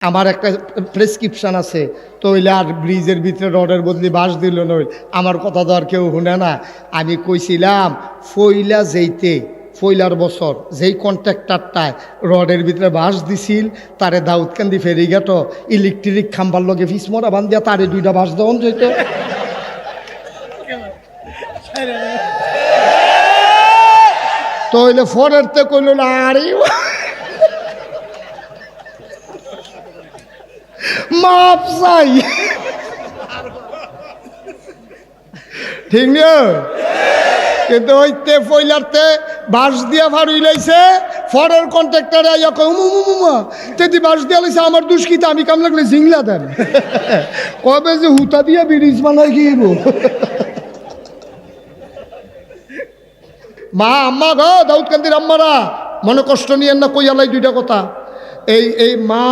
আমার একটা প্রেসক্রিপশন আছে, তো ওইলে আর ব্রিজের ভিতরে রডের বদলি বাঁশ দিল নই। আমার কথা তো আর কেউ শুনে না। আমি কইছিলাম ফইলার বছর যেই কন্ট্রাক্টারটায় রডের ভিতরে বাঁশ দিছিল তারে দাউদকান্দি ফেরিঘাট ইলেকট্রিক খাম্বার লগে ফিসমরা বান্ধিয়া তারে 2টা বাঁশ দেওয়ান যেত। তো হইলে ফরের তে কইল না আরে মাপ চাই, ঠিক না? কিন্তু ওইতে ফইলারতে বাঁশ দিয়া ফাড়ুই লাইছে, ফরের কন্ট্রাক্টরে আইয়া কয় উমুমুমা তেদি বাঁশ দিয়া লাইছে, আমার দুষ্কিতে আমি কাম লাগলে জিংলা দেন। কবে যে হুতা দিয়া ব্রিজ বানাই গিয়েব। মা আম্মা গো দাউদকান্দির আম্মারা মনে কষ্ট নিয়েন না, কইয়ালাই 2টা কথা। এই মা